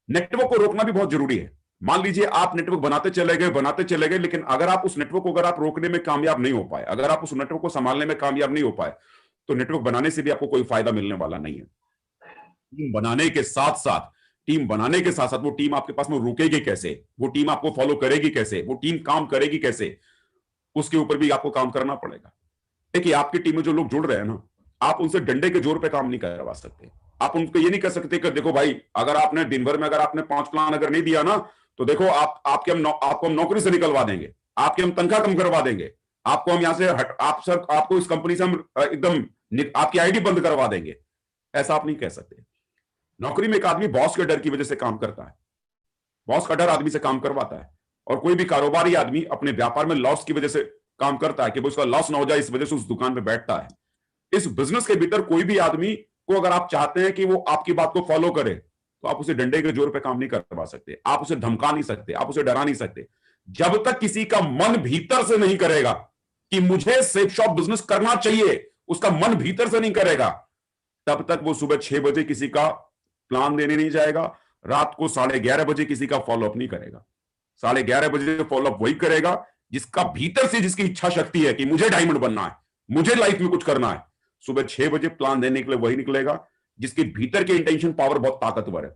Network को रोकना भी बहुत जरूरी है। मान लीजिए आप नेटवर्क बनाते चले गए, लेकिन अगर आप उस नेटवर्क को अगर आप रोकने में कामयाब नहीं हो पाए, अगर आप उस नेटवर्क को संभालने में कामयाब नहीं हो पाए, तो नेटवर्क बनाने से भी आपको कोई फायदा मिलने वाला नहीं है। टीम बनाने के साथ साथ वो टीम आपके पास में रुकेगी कैसे, वो टीम आपको फॉलो करेगी कैसे, वो टीम काम करेगी कैसे, उसके ऊपर भी आपको काम करना पड़ेगा। देखिए, आपकी टीम में जो लोग जुड़ रहे हैं ना, आप उनसे डंडे के जोर पे काम नहीं करवा सकते। आप उनको ये नहीं कह सकते कि देखो भाई, अगर आपने दिन भर में अगर आपने 5 प्लान अगर नहीं दिया ना, तो देखो आपको हम नौकरी से निकलवा देंगे, आपकी हम तनख्वाह कम करवा देंगे, आपको हम यहां से आपको इस कंपनी से हम एकदम आपकी आईडी बंद करवा देंगे। ऐसा आप नहीं कह सकते। नौकरी में एक आदमी बॉस के डर की वजह से काम करता है, बॉस का डर आदमी से काम करवाता है। और कोई भी कारोबारी आदमी अपने व्यापार में लॉस की वजह से काम करता है कि उसका लॉस ना हो जाए, इस वजह से उस दुकान पे बैठता है। इस बिजनेस के भीतर कोई भी आदमी को अगर आप चाहते हैं कि वो आपकी बात को फॉलो करे, तो आप उसे डंडे के जोर पे काम नहीं करवा सकते, आप उसे धमका नहीं सकते, आप उसे डरा नहीं सकते। जब तक किसी का मन भीतर से नहीं करेगा कि मुझे सेफ शॉप बिजनेस करना चाहिए, उसका मन भीतर से नहीं करेगा, तब तक वो सुबह 6 बजे किसी का प्लान देने नहीं जाएगा, रात को 11:30 बजे किसी का फॉलोअप नहीं करेगा। 11:30 बजे फॉलोअप वही करेगा जिसका भीतर से जिसकी इच्छा शक्ति है कि मुझे डायमंड बनना है, मुझे लाइफ में कुछ करना है। सुबह 6 बजे प्लान देने के लिए वही निकलेगा जिसके भीतर के इंटेंशन पावर बहुत ताकतवर है,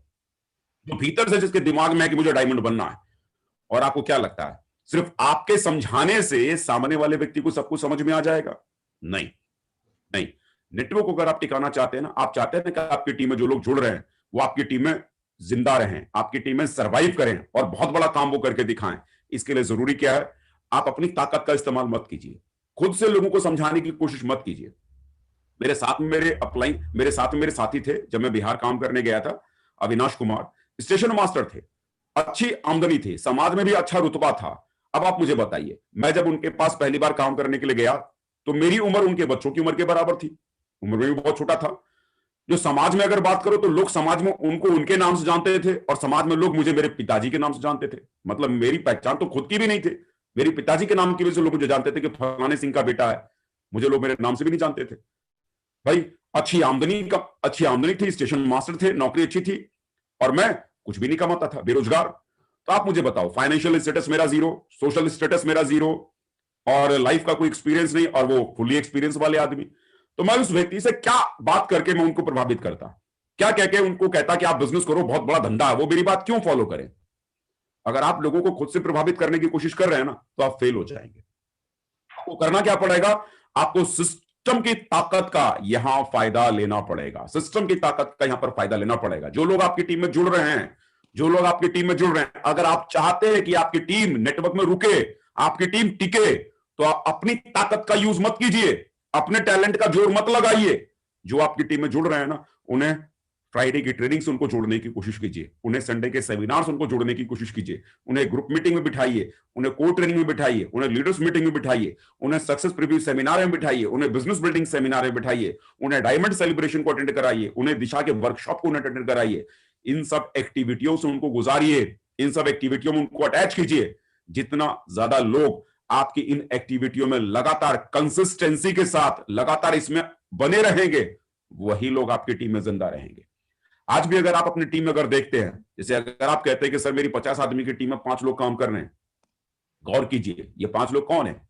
जो भीतर से जिसके दिमाग में है कि मुझे डायमंड बनना है। और आपको क्या लगता है सिर्फ आपके समझाने से सामने वाले व्यक्ति को सब कुछ समझ में आ जाएगा? नहीं नहीं। नेटवर्क को अगर आप टिकाना चाहते हैं ना, आप चाहते हैं कि आपकी टीम में जो लोग जुड़ रहे हैं वो आपकी टीम में जिंदा रहें, आपकी टीम में सर्वाइव करें और बहुत बड़ा काम वो करके दिखाएं। इसके लिए जरूरी क्या है, आप अपनी ताकत का इस्तेमाल मत कीजिए, खुद से लोगों को समझाने की कोशिश मत कीजिए। मेरे साथ में मेरे साथी थे जब मैं बिहार काम करने गया था, अविनाश कुमार स्टेशन मास्टर थे, अच्छी आमदनी थी, समाज में भी अच्छा रुतबा था। अब आप मुझे बताइए, मैं जब उनके पास पहली बार काम करने के लिए गया तो मेरी उम्र उनके बच्चों की उम्र के बराबर थी, उम्र में भी बहुत छोटा था। जो समाज में अगर बात करो तो लोग समाज में उनको उनके नाम से जानते थे और समाज में लोग मुझे मेरे पिताजी के नाम से जानते थे। मतलब मेरी पहचान तो खुद की भी नहीं थी, मेरी पिताजी के नाम की वजह से लोग मुझे जानते थे कि फलाने सिंह का बेटा है, मुझे लोग मेरे नाम से भी नहीं जानते थे। भाई अच्छी आमदनी थी, स्टेशन मास्टर थे, नौकरी अच्छी थी और मैं कुछ भी नहीं कमाता था, बेरोजगार। तो आप मुझे बताओ, फाइनेंशियल स्टेटस मेरा जीरो, सोशल स्टेटस मेरा जीरो और लाइफ का कोई एक्सपीरियंस नहीं, और वो फुली एक्सपीरियंस वाले आदमी। तो मैं उस व्यक्ति से क्या बात करके मैं उनको प्रभावित करता, क्या कह के उनको कहता कि आप बिजनेस करो, बहुत बड़ा धंधा है, वो मेरी बात क्यों फॉलो करें? अगर आप लोगों को खुद से प्रभावित करने की कोशिश कर रहे हैं ना, तो आप फेल हो जाएंगे। आपको करना क्या पड़ेगा, आपको सिस्टम की ताकत का यहां फायदा लेना पड़ेगा, सिस्टम की ताकत का यहां पर फायदा लेना पड़ेगा। जो लोग आपकी टीम में जुड़ रहे हैं, अगर आप चाहते हैं कि आपकी टीम नेटवर्क में रुके, आपकी टीम टिके, तो आप अपनी ताकत का यूज मत कीजिए, अपने टैलेंट का जोर मत लगाइए। जो आपकी टीम में जुड़ रहे हैं ना, उन्हें फ्राइडे की ट्रेनिंग से उनको जोड़ने की कोशिश कीजिए, उन्हें संडे के सेमिनार से उनको जोड़ने की कोशिश कीजिए, उन्हें ग्रुप मीटिंग में बिठाइए, उन्हें कोर ट्रेनिंग में बिठाइए, उन्हें लीडर्स मीटिंग में बिठाइए, उन्हें सक्सेस प्रीव्यू सेमिनार में बिठाइए, उन्हें बिजनेस बिल्डिंग सेमिनार में बिठाइए, उन्हें डायमंड सेलिब्रेशन को अटेंड कराइए, उन्हें दिशा के वर्कशॉप को अटेंड कराइए। इन सब एक्टिविटियों से उनको गुजारिए, इन सब एक्टिविटियों में उनको अटैच कीजिए। जितना ज्यादा लोग आपकी इन एक्टिविटियों में लगातार कंसिस्टेंसी के साथ लगातार इसमें बने रहेंगे, वही लोग आपकी टीम में जिंदा रहेंगे। आज भी अगर आप अपनी टीम में अगर देखते हैं, जैसे अगर आप कहते हैं कि सर मेरी 50 आदमी की टीम में 5 लोग काम कर रहे हैं, गौर कीजिए ये 5 लोग कौन है?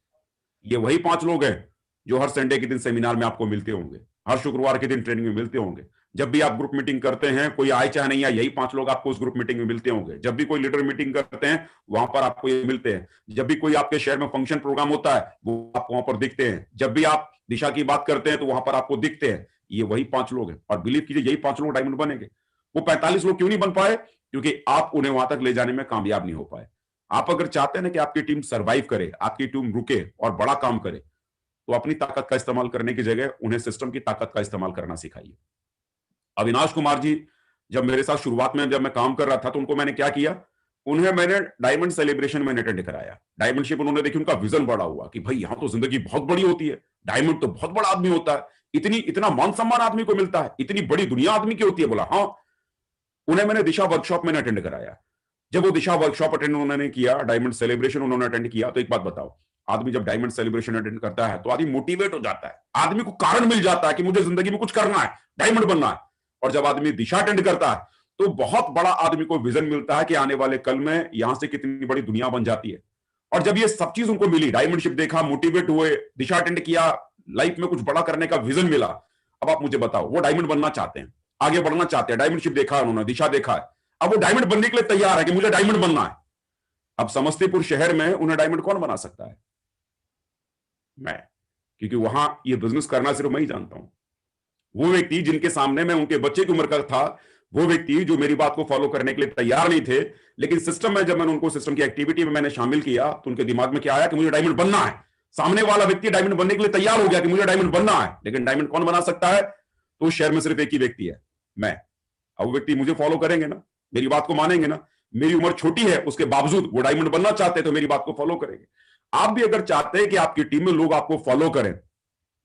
ये वही 5 लोग हैं जो हर संडे के दिन सेमिनार में आपको मिलते होंगे, हर शुक्रवार के दिन ट्रेनिंग में मिलते होंगे। जब भी आप ग्रुप मीटिंग करते हैं, कोई आए चाहे नहीं आए, यही 5 लोग आपको उस ग्रुप मीटिंग में मिलते होंगे। जब भी कोई लीडर मीटिंग करते हैं, वहां पर आपको ये मिलते हैं। जब भी कोई आपके शहर में फंक्शन प्रोग्राम होता है, वो आपको वहां पर दिखते हैं। जब भी आप दिशा की बात करते हैं, तो वहां पर आपको दिखते हैं। ये वही 5 लोग हैं और बिलीव कीजिए यही 5 लोग डायमंड बनेंगे। वो 45 लोग क्यों नहीं बन पाए? क्योंकि आप उन्हें वहां तक ले जाने में कामयाब नहीं हो पाए। आप अगर चाहते हैं ना कि आपकी टीम सर्वाइव करे, आपकी टीम रुके और बड़ा काम करे, तो अपनी ताकत का इस्तेमाल करने की जगह उन्हें सिस्टम की ताकत का इस्तेमाल करना सिखाइए। अविनाश कुमार जी जब मेरे साथ शुरुआत में जब मैं काम कर रहा था, तो उनको मैंने क्या किया, उन्हें मैंने डायमंड सेलिब्रेशन में अटेंड कराया। डायमंडशिप उन्होंने देखी, उनका विजन बड़ा हुआ कि भाई यहां तो जिंदगी बहुत बड़ी होती है, डायमंड तो बहुत बड़ा आदमी होता है, इतना मान सम्मान आदमी को मिलता है, इतनी बड़ी दुनिया आदमी की होती है। बोला हाँ। उन्हें मैंने दिशा वर्कशॉप में अटेंड कराया। जब वो दिशा वर्कशॉप अटेंड उन्होंने किया, डायमंड सेलिब्रेशन उन्होंने अटेंड किया, तो एक बात बताओ, आदमी जब डायमंड सेलिब्रेशन अटेंड करता है तो आदमी मोटिवेट हो जाता है, आदमी को कारण मिल जाता है कि मुझे जिंदगी में कुछ करना है, डायमंड बनना है। और जब आदमी दिशा अटेंड करता है तो बहुत बड़ा आदमी को विजन मिलता है कि आने वाले कल में यहां से कितनी बड़ी दुनिया बन जाती है। और जब ये सब चीज उनको मिली, डायमंडशिप देखा, मोटिवेट हुए, दिशा अटेंड किया, लाइफ में कुछ बड़ा करने का विजन मिला, अब आप मुझे बताओ, वो डायमंड बनना चाहते हैं, आगे बढ़ना चाहते हैं, डायमंडशिप देखा है उन्होंने, दिशा देखा है, अब वो डायमंड बनने के लिए तैयार है कि मुझे डायमंड बनना है। अब समस्तीपुर शहर में उन्हें डायमंड कौन बना सकता है? मैं, क्योंकि वहां ये बिजनेस करना सिर्फ मैं ही जानता हूं। वो व्यक्ति जिनके सामने मैं उनके बच्चे की उम्र का था, वो व्यक्ति जो मेरी बात को फॉलो करने के लिए तैयार नहीं थे, लेकिन सिस्टम में जब मैंने उनको सिस्टम की एक्टिविटी में मैंने शामिल किया तो उनके दिमाग में क्या आया कि मुझे डायमंड बनना है। सामने वाला व्यक्ति डायमंड बनने के लिए तैयार हो गया कि मुझे डायमंड बनना है, लेकिन डायमंड कौन बना सकता है? तो शहर में सिर्फ एक ही व्यक्ति है, मैं। अब वो व्यक्ति मुझे फॉलो करेंगे ना, मेरी बात को मानेंगे ना। मेरी उम्र छोटी है, उसके बावजूद वो डायमंड बनना चाहते हैं तो मेरी बात को फॉलो करेंगे। आप भी अगर चाहते हैं कि आपकी टीम में लोग आपको फॉलो करें,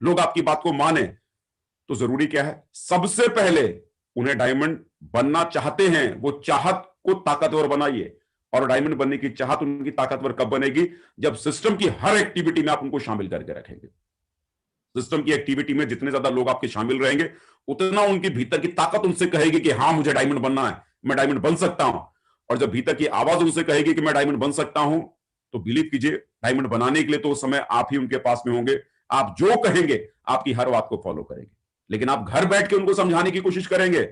लोग आपकी बात को माने, तो जरूरी क्या है? सबसे पहले उन्हें डायमंड बनना चाहते हैं, वो चाहत को ताकतवर बनाइए। और डायमंड बनने की चाहत उनकी ताकतवर कब बनेगी? जब सिस्टम की हर एक्टिविटी में आप उनको शामिल करके रखेंगे। सिस्टम की एक्टिविटी में जितने ज्यादा लोग आपके शामिल रहेंगे, उतना उनके भीतर की ताकत उनसे कहेगी कि हां मुझे डायमंड बनना है, मैं डायमंड बन सकता हूं। और जब भीतर की आवाज उनसे कहेगी कि मैं डायमंड बन सकता हूं, तो बिलीव कीजिए, डायमंड बनाने के लिए तो उस समय आप ही उनके पास में होंगे। आप जो कहेंगे, आपकी हर बात को फॉलो करेंगे। लेकिन आप घर बैठ के उनको समझाने की कोशिश करेंगे,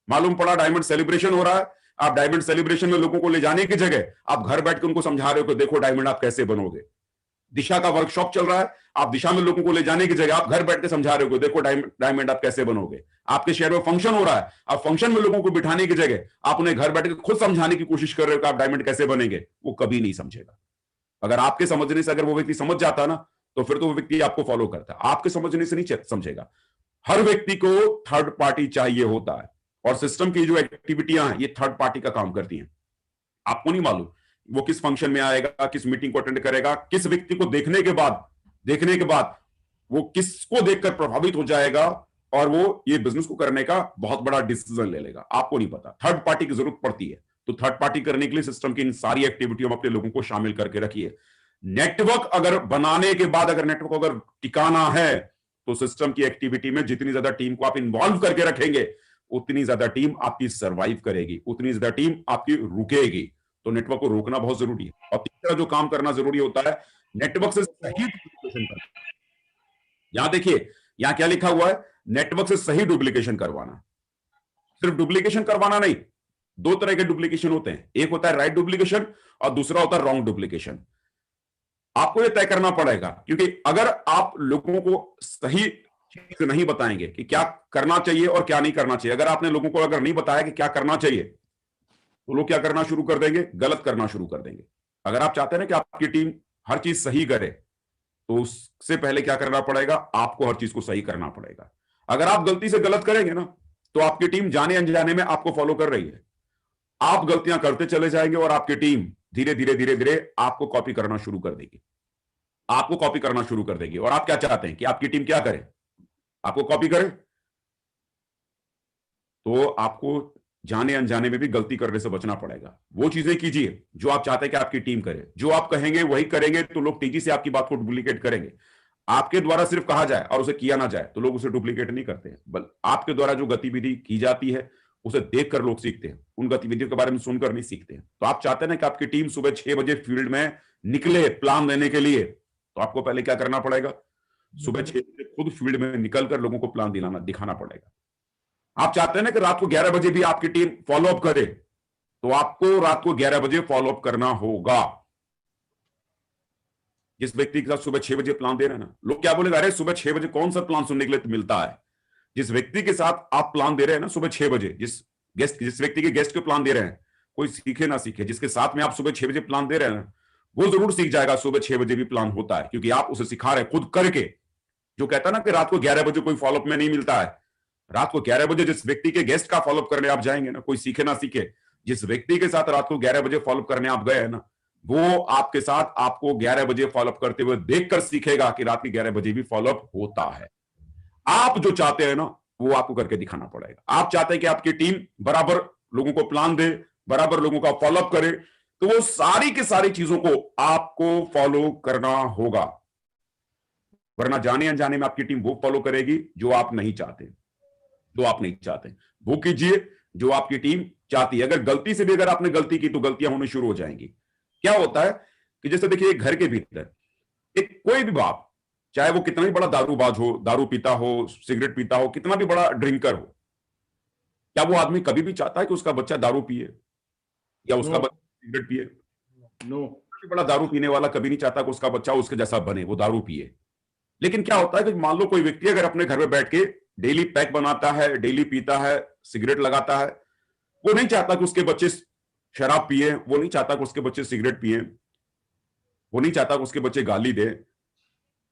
मालूम पड़ा डायमंड सेलिब्रेशन हो रहा है, आप डायमंड सेलिब्रेशन में लोगों को ले जाने की जगह आप घर बैठ के उनको समझा रहे हो कि देखो डायमंड आप कैसे बनोगे। दिशा का वर्कशॉप चल रहा है, आप दिशा में लोगों को ले जाने की जगह आप घर बैठ के समझा रहे हो, देखो डायमंड आप कैसे बनोगे। आपके शहर में फंक्शन हो रहा है, आप फंक्शन में लोगों को बिठाने की जगह आप उन्हें घर बैठ के खुद समझाने की कोशिश कर रहे हो कि आप डायमंड कैसे बनेंगे। वो कभी नहीं समझेगा। अगर आपके समझने से अगर वो व्यक्ति समझ जाता ना, तो फिर तो वो व्यक्ति आपको फॉलो करता। आपके समझने से नहीं समझेगा। हर व्यक्ति को थर्ड पार्टी चाहिए होता है, और सिस्टम की जो एक्टिविटियां हैं ये थर्ड पार्टी का काम करती हैं। आपको नहीं मालूम वो किस फंक्शन में आएगा, किस मीटिंग को अटेंड करेगा, किस व्यक्ति को देखने के बाद वो किसको देखकर प्रभावित हो जाएगा और वो ये बिजनेस को करने का बहुत बड़ा डिसीजन ले लेगा। आपको नहीं पता, थर्ड पार्टी की जरूरत पड़ती है। तो थर्ड पार्टी करने के लिए सिस्टम की इन सारी एक्टिविटियों में अपने लोगों को शामिल करके रखिए। नेटवर्क अगर बनाने के बाद अगर नेटवर्क अगर टिकाना है, तो सिस्टम की एक्टिविटी में जितनी ज्यादा टीम को आप इन्वॉल्व करके रखेंगे, उतनी ज्यादा टीम आपकी सर्वाइव करेगी, उतनी ज्यादा टीम आपकी रुकेगी। तो नेटवर्क को रोकना बहुत जरूरी है। और तीसरा जो काम करना जरूरी होता है, नेटवर्क से सही डुप्लीकेशन करना। यहां देखिए, यहां क्या लिखा हुआ है? नेटवर्क से सही डुप्लीकेशन करवाना। सिर्फ डुप्लीकेशन करवाना नहीं, दो तरह के डुप्लीकेशन होते हैं। एक होता है राइट डुप्लीकेशन और दूसरा होता है रॉन्ग डुप्लीकेशन। आपको यह तय करना पड़ेगा, क्योंकि अगर आप लोगों को सही चीज नहीं बताएंगे कि क्या करना चाहिए और क्या नहीं करना चाहिए, अगर आपने लोगों को अगर नहीं बताया कि क्या करना चाहिए, तो लोग क्या करना शुरू कर देंगे? गलत करना शुरू कर देंगे। अगर आप चाहते हैं ना कि आपकी टीम हर चीज सही करे, तो उससे पहले क्या करना पड़ेगा? आपको हर चीज को सही करना पड़ेगा। अगर आप गलती से गलत करेंगे ना, तो आपकी टीम जाने अनजाने में आपको फॉलो कर रही है। आप गलतियां करते चले जाएंगे और आपकी टीम धीरे धीरे धीरे धीरे आपको कॉपी करना शुरू कर देगी। आपको कॉपी करना शुरू कर देगी। और आप क्या चाहते हैं कि आपकी टीम क्या करे? आपको कॉपी करे। तो आपको जाने अनजाने में भी गलती करने से बचना पड़ेगा। वो चीजें कीजिए जो आप चाहते हैं कि आपकी टीम करे। जो आप कहेंगे वही करेंगे, तो लोग तेजी से आपकी बात को डुप्लीकेट करेंगे। आपके द्वारा सिर्फ कहा जाए और उसे किया ना जाए, तो लोग उसे डुप्लीकेट नहीं करते। बल आपके द्वारा जो गतिविधि की जाती है, उसे देखकर लोग सीखते हैं, उन गतिविधियों के बारे में सुनकर नहीं सीखते हैं। तो आप चाहते हैं ना कि आपकी टीम सुबह 6 बजे फील्ड में निकले प्लान देने के लिए, तो आपको पहले क्या करना पड़ेगा? सुबह 6 बजे खुद फील्ड में निकलकर लोगों को प्लान दिखाना पड़ेगा। आप चाहते हैं ना कि रात को 11 बजे भी आपकी टीम फॉलोअप करे, तो आपको रात को 11 बजे फॉलोअप करना होगा। जिस व्यक्ति के साथ सुबह 6 बजे प्लान दे रहे हैं ना, लोग क्या बोलेगा? अरे सुबह 6 बजे कौन सा प्लान सुनने के लिए मिलता है? जिस व्यक्ति के साथ आप प्लान दे रहे हैं ना सुबह 6 बजे, जिस व्यक्ति के गेस्ट को प्लान दे रहे हैं, कोई सीखे ना सीखे, जिसके साथ में आप सुबह 6 बजे प्लान दे रहे हैं ना, वो जरूर सीख जाएगा सुबह 6 बजे भी प्लान होता है, क्योंकि आप उसे सिखा रहे हैं खुद करके। जो कहता है ना कि रात को 11 बजे कोई फॉलोअप में नहीं मिलता है, रात को 11 बजे जिस व्यक्ति के गेस्ट का फॉलोअप करने आप जाएंगे ना, कोई सीखे ना सीखे, जिस व्यक्ति के साथ रात को 11 बजे फॉलोअप करने आप गए हैं ना, वो आपके साथ आपको 11 बजे फॉलोअप करते हुए देखकर सीखेगा कि रात के 11 बजे भी फॉलोअप होता है। आप जो चाहते हैं ना, वो आपको करके दिखाना पड़ेगा। आप चाहते हैं कि आपकी टीम बराबर लोगों को प्लान दे, बराबर लोगों का फॉलोअप करे, तो वो सारी की सारी चीजों को आपको फॉलो करना होगा। वरना जाने अनजाने में आपकी टीम वो फॉलो करेगी जो आप नहीं चाहते। वो कीजिए जो आपकी टीम चाहती है। अगर गलती से भी अगर आपने गलती की तो गलतियां होनी शुरू हो जाएंगी। क्या होता है कि जैसे देखिए एक घर के भीतर एक कोई भी बाप, चाहे वो कितना भी बड़ा दारूबाज हो, दारू पीता हो, सिगरेट पीता हो, कितना भी बड़ा ड्रिंकर हो, क्या वो आदमी कभी भी चाहता है कि उसका बच्चा दारू पिए या उसका बच्चा सिगरेट पिए? नो। बड़ा दारू पीने वाला कभी नहीं चाहता कि उसका बच्चा उसके जैसा बने, वो दारू पिए। लेकिन क्या होता है कि मान लो कोई व्यक्ति अगर अपने घर में बैठ के डेली पैक बनाता है, डेली पीता है, सिगरेट लगाता है, वो नहीं चाहता कि उसके बच्चे शराब पिए, वो नहीं चाहता कि उसके बच्चे सिगरेट पिए, वो नहीं चाहता कि उसके बच्चे गाली दे,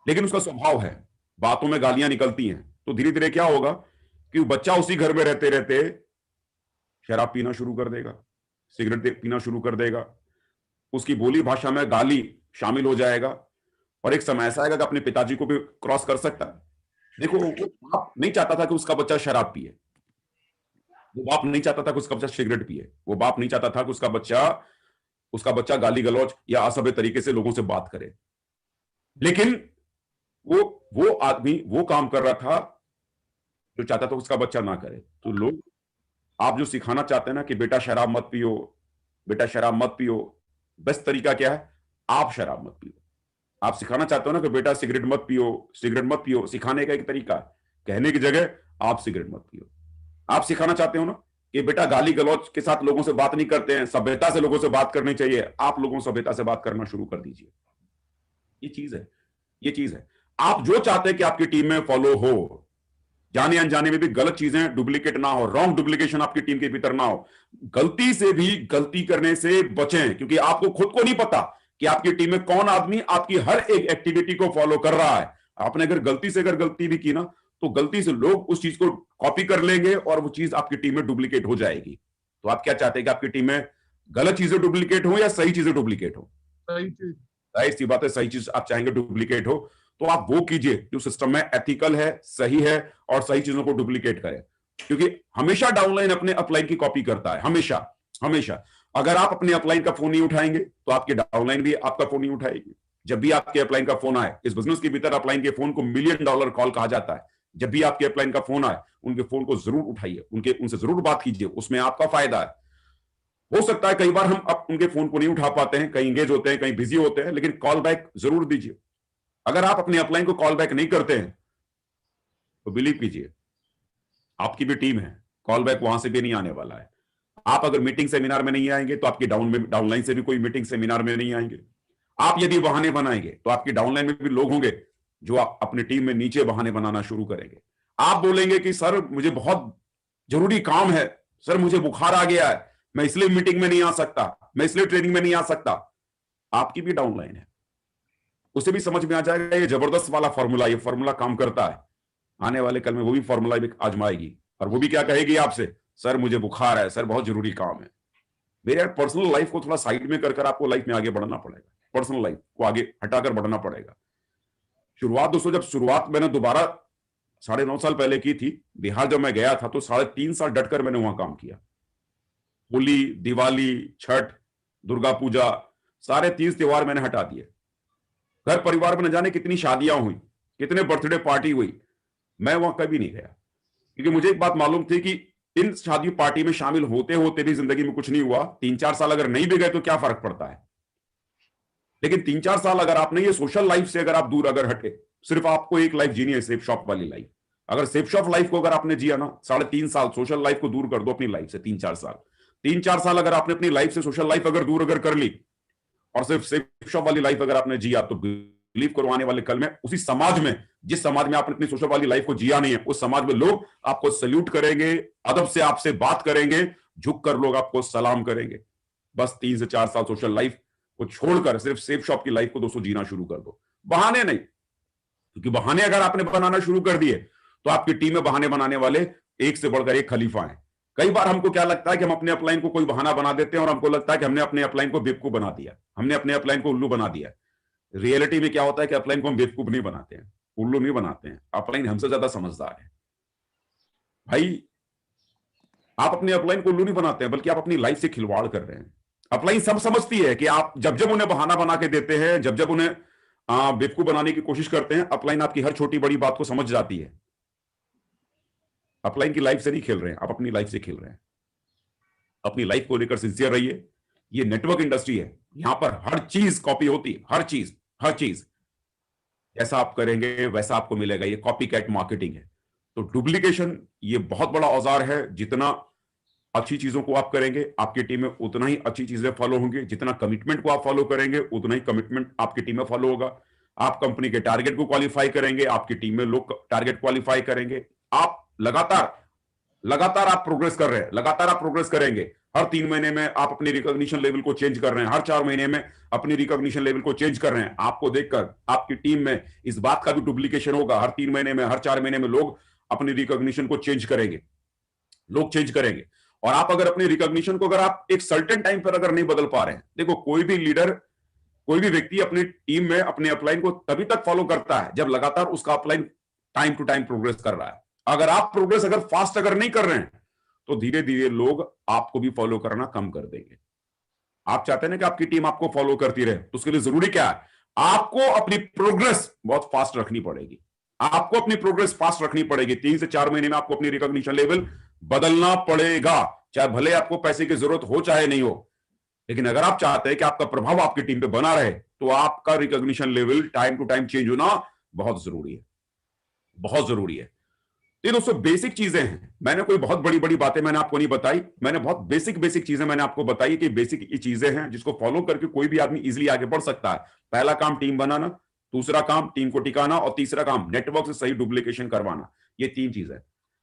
लेकिन उसका स्वभाव है, बातों में गालियां निकलती हैं। तो धीरे धीरे क्या होगा कि बच्चा उसी घर में रहते रहते शराब पीना शुरू कर देगा, सिगरेट पीना शुरू कर देगा, उसकी बोली भाषा में गाली शामिल हो जाएगा, और एक समय ऐसा आएगा कि अपने पिताजी को भी क्रॉस कर सकता है। देखो, वो बाप नहीं चाहता था कि उसका बच्चा शराब पिए, वो बाप नहीं चाहता था कि उसका बच्चा सिगरेट पिए, वो बाप नहीं चाहता था कि उसका बच्चा गाली गलौज या असभ्य तरीके से लोगों से बात करे। लेकिन वो आदमी वो काम कर रहा था जो चाहता था उसका बच्चा ना करे। तो लोग, आप जो सिखाना चाहते हैं ना कि बेटा शराब मत पियो, बेटा शराब मत पियो, बेस्ट तरीका क्या है? आप शराब मत पियो। आप सिखाना चाहते हो ना कि बेटा सिगरेट मत पियो, सिगरेट मत पियो, सिखाने का एक तरीका है, कहने की जगह आप सिगरेट मत पियो। आप सिखाना चाहते हो ना कि बेटा गाली गलौज के साथ लोगों से बात नहीं करते हैं, सभ्यता से लोगों से बात करनी चाहिए, आप लोगों से सभ्यता से बात करना शुरू कर दीजिए। ये चीज है, ये चीज है। आप जो चाहते हैं कि आपकी टीम में फॉलो हो, जाने अनजाने में भी गलत चीजें डुप्लीकेट ना हो, रॉन्ग डुप्लीकेशन आपकी टीम के भीतर ना हो, गलती से भी गलती करने से बचें, क्योंकि आपको खुद को नहीं पता कि आपकी टीम में कौन आदमी आपकी हर एक एक्टिविटी को फॉलो कर रहा है। आपने अगर गलती भी की ना, तो गलती से लोग उस चीज को कॉपी कर लेंगे और वो चीज आपकी टीम में डुप्लीकेट हो जाएगी। तो आप क्या चाहते हैं कि आपकी टीम में गलत चीजें डुप्लीकेट हो या सही चीजें डुप्लीकेट हो? सही चीज। जाहिर सी बात है, सही चीज आप चाहेंगे डुप्लीकेट हो, तो आप वो कीजिए जो सिस्टम में एथिकल है, सही है, और सही चीजों को डुप्लीकेट करे। क्योंकि हमेशा डाउनलाइन अपने अपलाइन की कॉपी करता है, हमेशा हमेशा। अगर आप अपने अपलाइन का फोन नहीं उठाएंगे तो आपके डाउनलाइन भी आपका फोन नहीं उठाएगी। जब भी आपके अपलाइन का फोन आए, इस बिजनेस के भीतर अपलाइन के फोन को $1,000,000 कॉल कहा जाता है। जब भी आपके अपलाइन का फोन आए, उनके फोन को जरूर उठाइए, उनसे जरूर बात कीजिए, उसमें आपका फायदा है। हो सकता है कई बार हम उनके फोन को नहीं उठा पाते हैं, कहीं इंगेज होते हैं, कहीं बिजी होते हैं, लेकिन कॉल बैक जरूर दीजिए। अगर आप अपने अपलाइन को कॉल बैक नहीं करते हैं तो बिलीव कीजिए, आपकी भी टीम है, कॉल बैक वहां से भी नहीं आने वाला है। आप अगर मीटिंग सेमिनार में नहीं आएंगे तो आपकी डाउनलाइन से भी कोई मीटिंग सेमिनार में नहीं आएंगे। आप यदि बहाने बनाएंगे तो आपकी डाउनलाइन में भी लोग होंगे जो अपनी टीम में नीचे बहाने बनाना शुरू करेंगे। आप बोलेंगे कि सर मुझे बहुत जरूरी काम है, सर मुझे बुखार आ गया है, मैं इसलिए मीटिंग में नहीं आ सकता, मैं इसलिए ट्रेनिंग में नहीं आ सकता। आपकी भी डाउनलाइन है, उसे भी समझ में आ जाएगा ये जबरदस्त वाला फॉर्मूला, ये फॉर्मूला काम करता है। आने वाले कल में वो भी फॉर्मूला भी आजमाएगी, और वो भी क्या कहेगी आपसे? सर मुझे बुखार है, सर बहुत जरूरी काम है। मेरे यार, पर्सनल लाइफ को थोड़ा साइड में कर आपको लाइफ में आगे बढ़ना पड़ेगा, पर्सनल लाइफ को आगे हटाकर बढ़ना पड़ेगा। शुरुआत दोस्तों, जब शुरुआत मैंने दोबारा 9.5 साल पहले की थी, बिहार जब मैं गया था तो 3.5 साल डटकर मैंने वहां काम किया। होली, दिवाली, छठ, दुर्गा पूजा, सारे 30 त्योहार मैंने हटा दिए। घर परिवार में न जाने कितनी शादियां हुई, कितने बर्थडे पार्टी हुई, मैं वहां कभी नहीं गया, क्योंकि मुझे एक बात मालूम थी कि इन शादी पार्टी में शामिल होते होते भी जिंदगी में कुछ नहीं हुआ। 3-4 साल अगर नहीं भी गए तो क्या फर्क पड़ता है? लेकिन 3-4 साल अगर आपने ये सोशल लाइफ से अगर आप दूर अगर हटे, सिर्फ आपको एक लाइफ जीनी है, सेफ शॉप वाली लाइफ। अगर सेफ शॉप लाइफ को अगर आपने जिया ना, 3.5 साल सोशल लाइफ को दूर कर दो अपनी लाइफ से। 3-4 साल अगर आपने अपनी लाइफ से सोशल लाइफ अगर दूर अगर कर ली और सिर्फ सेफ शॉप वाली लाइफ अगर आपने जिया, तो बिलीव करो आने वाले कल में उसी समाज में, जिस समाज में आपने अपनी सोशल वाली लाइफ को जिया नहीं है, उस समाज में लोग आपको सल्यूट करेंगे, अदब से आपसे बात करेंगे, झुक कर लोग आपको सलाम करेंगे। बस 3 से 4 साल सोशल लाइफ को छोड़कर सिर्फ सेफ शॉप की लाइफ को दोस्तों जीना शुरू कर दो। बहाने नहीं, क्योंकि बहाने अगर आपने बनाना शुरू कर दिए तो आपकी टीम में बहाने बनाने वाले एक से बढ़कर एक खलीफा हैं। कई बार हमको क्या लगता है कि हम अपने अपलाइन को कोई बहाना बना देते हैं और हमको लगता है कि हमने अपने अपलाइन को बेवकूफ बना दिया, हमने अपने अपलाइन को उल्लू बना दिया। रियलिटी में क्या होता है कि अपलाइन को हम बेवकूफ नहीं बनाते हैं, उल्लू नहीं बनाते हैं। अपलाइन हमसे ज्यादा समझदार है भाई। आप अपने अपलाइन को उल्लू नहीं बनाते हैं, बल्कि आप अपनी लाइफ से खिलवाड़ कर रहे हैं। अपलाइन सब समझती है कि आप जब जब उन्हें बहाना बना के देते हैं, जब जब उन्हें बेवकूफ बनाने की कोशिश करते हैं, अपलाइन आपकी हर छोटी बड़ी बात को समझ जाती है। अपलाइन की लाइफ से नहीं खेल रहे हैं, आप अपनी लाइफ से खेल रहे हैं। अपनी लाइफ को लेकर सिंसियर रहिए। ये नेटवर्क इंडस्ट्री है, यहां पर हर चीज कॉपी होती है, हर चीज, हर चीज। जैसा आप करेंगे वैसा आपको मिलेगा, ये कॉपी कैट मार्केटिंग है। तो डुप्लीकेशन ये बहुत बड़ा औजार है। जितना अच्छी चीजों को आप करेंगे, आपकी टीम में उतना ही अच्छी चीजें फॉलो होंगी। जितना कमिटमेंट को आप फॉलो करेंगे, उतना ही कमिटमेंट आपकी टीम में फॉलो होगा। आप कंपनी के टारगेट को क्वालिफाई करेंगे, आपकी टीम में लोग टारगेट क्वालिफाई करेंगे। आप लगातार लगातार आप प्रोग्रेस कर रहे हैं, लगातार आप प्रोग्रेस करेंगे। हर 3 महीने में आप अपनी रिकॉग्निशन लेवल को चेंज कर रहे हैं, हर 4 महीने में अपनी रिकॉग्निशन लेवल को चेंज कर रहे हैं। आपको देखकर आपकी टीम में इस बात का भी डुप्लीकेशन होगा। हर 3 महीने में, हर 4 महीने में लोग अपनी रिकॉग्निशन को चेंज करेंगे, लोग चेंज करेंगे। और आप अगर अपनी रिकॉग्निशन को अगर आप एक सर्टेन टाइम पर अगर नहीं बदल पा रहे हैं, देखो कोई भी लीडर, कोई भी व्यक्ति अपनी टीम में अपने अपलाइन को तभी तक फॉलो करता है जब लगातार उसका upline time to time progress कर रहा है। अगर आप प्रोग्रेस अगर फास्ट अगर नहीं कर रहे हैं, तो धीरे धीरे लोग आपको भी फॉलो करना कम कर देंगे। आप चाहते हैं ना कि आपकी टीम आपको फॉलो करती रहे, तो उसके लिए जरूरी क्या है? आपको अपनी प्रोग्रेस बहुत फास्ट रखनी पड़ेगी। आपको अपनी प्रोग्रेस फास्ट रखनी पड़ेगी। 3 से 4 महीने में आपको अपनी रिकॉग्निशन लेवल बदलना पड़ेगा, चाहे भले आपको पैसे की जरूरत हो चाहे नहीं हो। लेकिन अगर आप चाहते हैं कि आपका प्रभाव आपकी टीम पे बना रहे, तो आपका recognition level time to time change होना बहुत जरूरी है, बहुत जरूरी है। ये दोस्तों बेसिक चीजें हैं। मैंने कोई बहुत बड़ी बड़ी बातें मैंने आपको नहीं बताई, मैंने बहुत बेसिक चीजें मैंने आपको बताई कि बेसिक ये चीजें हैं जिसको फॉलो करके कोई भी आदमी इजीली आगे बढ़ सकता है। पहला काम टीम बनाना, दूसरा काम टीम को टिकाना, और तीसरा काम नेटवर्क से सही डुप्लीकेशन करवाना। ये 3 चीजें,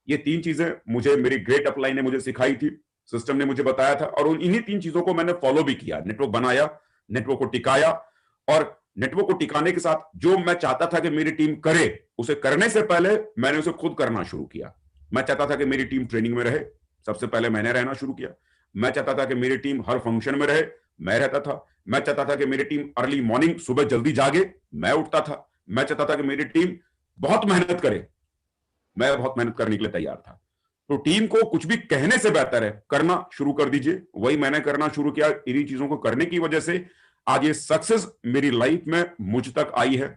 ये 3 चीजें मुझे मेरी ग्रेट अपलाइन ने मुझे सिखाई थी, सिस्टम ने मुझे बताया था, और इन्हीं 3 चीजों को मैंने फॉलो भी किया। नेटवर्क बनाया, नेटवर्क को टिकाया, और नेटवर्क को टिकाने के साथ जो मैं चाहता था कि मेरी टीम करे, उसे करने से पहले मैंने उसे खुद करना शुरू किया। मैं चाहता था कि मेरी टीम ट्रेनिंग में रहे, सबसे पहले मैंने रहना शुरू किया। मैं चाहता था कि मेरी टीम हर फंक्शन में रहे, मैं रहता था। मैं चाहता था कि मेरी टीम अर्ली मॉर्निंग सुबह जल्दी जागे, मैं उठता था। मैं चाहता था कि मेरी टीम बहुत मेहनत करे, मैं बहुत मेहनत करने के लिए तैयार था। तो टीम को कुछ भी कहने से बेहतर है करना शुरू कर दीजिए। वही मैंने करना शुरू किया। इन्हीं चीजों को करने की वजह से आज ये सक्सेस मेरी लाइफ में मुझ तक आई है।